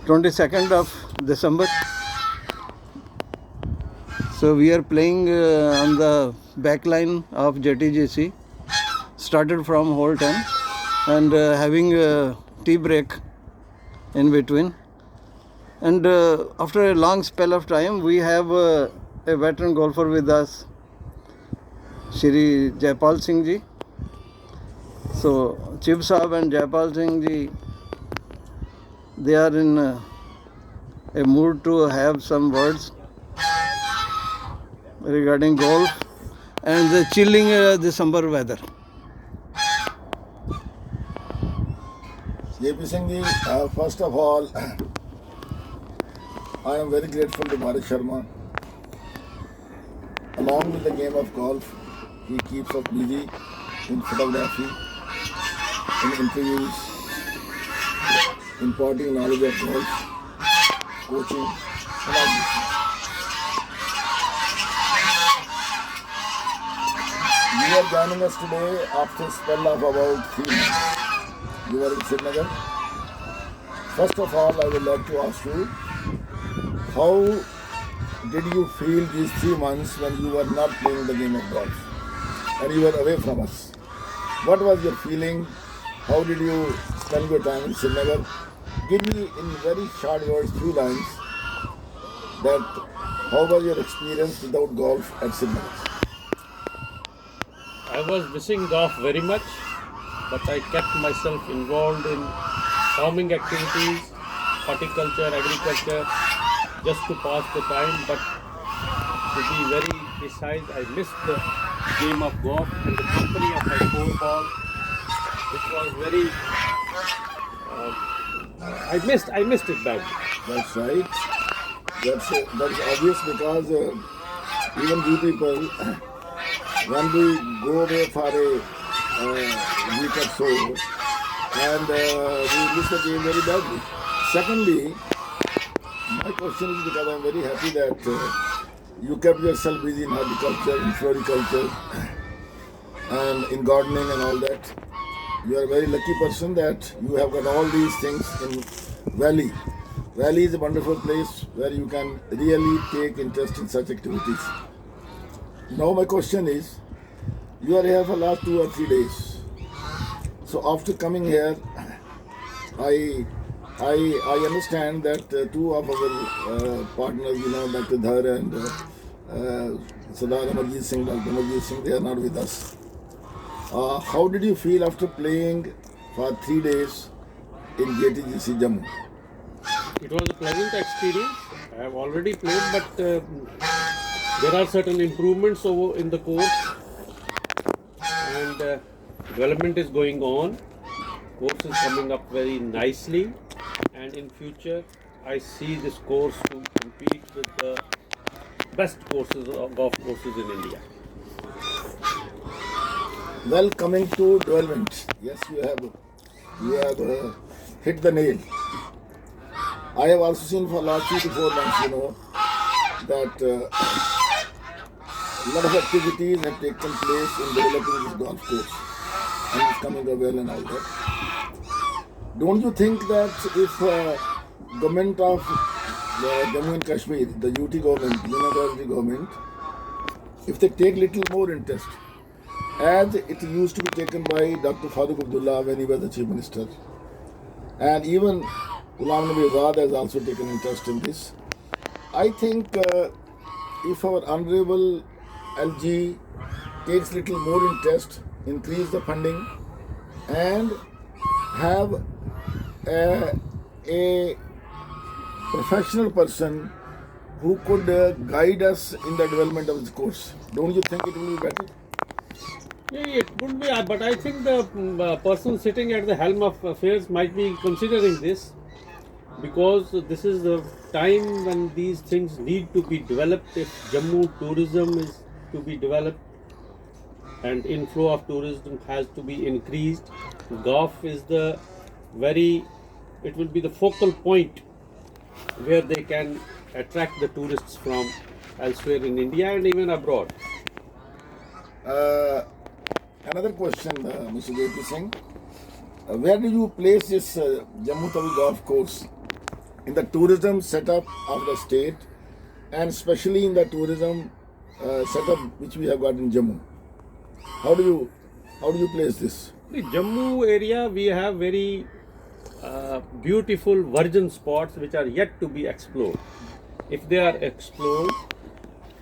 22nd of December. So we are playing on the back line of JTGC. Started from hole 10 and having a tea break in between. And after a long spell of time, we have a veteran golfer with us, Shri Jaipal Singh ji. So Chief Saab and Jaipal Singh ji, they are in a mood to have some words regarding golf and the chilling December weather. JP Singh ji, first of all, I am very grateful to Marik Sharma. Along with the game of golf, he keeps us busy in photography, in interviews, imparting knowledge of golf, coaching, and all this. You are joining us today after a spell of about 3 months. You are in Srinagar. First of all, I would like to ask you, how did you feel these 3 months when you were not playing the game of golf and you were away from us? What was your feeling? How did you spend your time in Srinagar? Give me in very short words, 3 lines, that how was your experience without golf at Srinagar? I was missing golf very much, but I kept myself involved in farming activities, horticulture, agriculture, just to pass the time. But to be very precise, I missed the game of golf and the company of my 4-ball, which was very. I missed it badly. That's right. That's obvious because even we people, when we go away for a week or so, and we miss the game very badly. Secondly, my question is because I am very happy that you kept yourself busy in horticulture, in floriculture, and in gardening and all that. You are a very lucky person that you have got all these things in Valley. Valley is a wonderful place where you can really take interest in such activities. Now my question is, you are here for last 2 or 3 days. So after coming here, I understand that 2 of our partners, Dr. Dhar and Sardar Amarjit Singh, Dr. Amarjit Singh, they are not with us. How did you feel after playing for 3 days in JTGC Jammu? It was a pleasant experience. I have already played, but there are certain improvements in the course, and development is going on. Course is coming up very nicely, and in future I see this course to compete with the best golf courses in India. Well, coming to development, yes, you have hit the nail. I have also seen for last 3 to 4 months, that a lot of activities have taken place in developing this golf course and it's coming up well and all that. Don't you think that if government of Jammu and Kashmir, the UT government, university government, if they take little more interest, as it used to be taken by Dr. Farooq Abdullah when he was the Chief Minister, and even Ghulam Nabi Azad has also taken interest in this. I think if our Honorable LG takes little more interest, increase the funding, and have a professional person who could guide us in the development of this course, don't you think it will be better? Yeah, it would be, but I think the person sitting at the helm of affairs might be considering this, because this is the time when these things need to be developed. If Jammu tourism is to be developed and inflow of tourism has to be increased, golf is it will be the focal point where they can attract the tourists from elsewhere in India and even abroad. Another question, Mr. JP Singh. Where do you place this Jammu Tawi golf course? in the tourism setup of the state, and especially in the tourism setup which we have got in Jammu. How do you place this? The Jammu area, we have very beautiful virgin spots which are yet to be explored. If they are explored,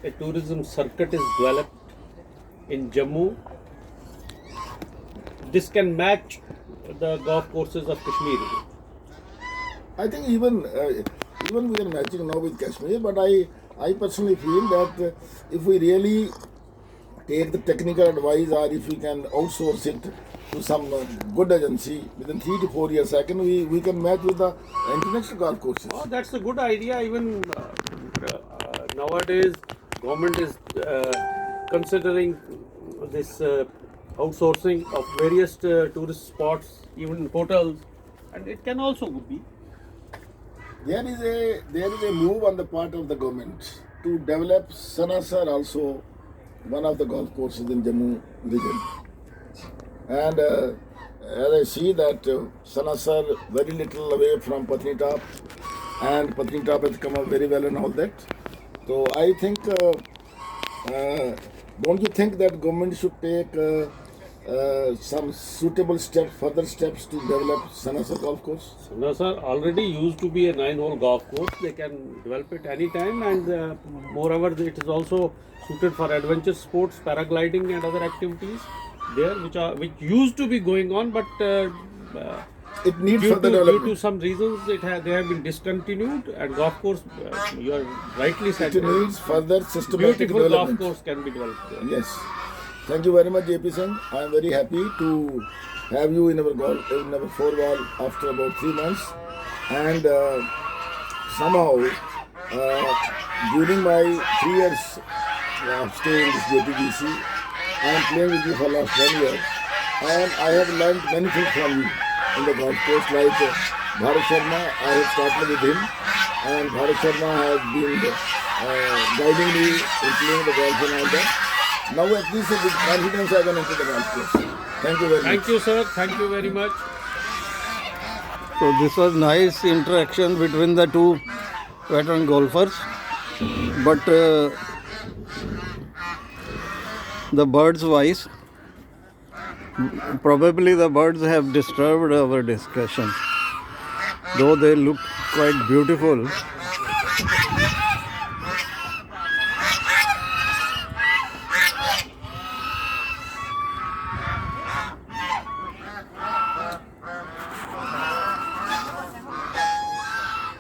a tourism circuit is developed in Jammu. This can match the golf courses of Kashmir. I think even we are matching now with Kashmir, but I personally feel that if we really take the technical advice, or if we can outsource it to some good agency, within 3 to 4 years, we can match with the international golf courses. Oh, that's a good idea. Even nowadays, government is considering this outsourcing of various tourist spots, even hotels, and it can also be. There is a move on the part of the government to develop Sanasar also, one of the golf courses in Jammu region. And as I see that Sanasar very little away from Patnitop, and Patnitop has come up very well and all that. So I think, don't you think that government should take some suitable steps, further steps to develop Sanasar golf course? Sanasar already used to be a 9-hole golf course. They can develop it anytime, and moreover, it is also suited for adventure sports, paragliding, and other activities there, which used to be going on, but It needs due further to development. some reasons, they have been discontinued. And golf course, you are rightly said, It needs further systematic beautiful golf development. course can be developed there. Yes. Thank you very much, JP Singh. I am very happy to have you in our four wall after about 3 months. And somehow, during my 3 years of stay in this JPGC, I am playing with you for last 1 year. And I have learned many things from you in the golf course, like Bharat Sharma. I have started with him, and Bharat Sharma has been guiding me in playing the golf and all that. Now at least with confidence I can enter the golf course. Thank you very much. Thank you, sir. Thank you very much. So this was nice interaction between the two veteran golfers, but the birds' voice, probably the birds have disturbed our discussion. Though they look quite beautiful,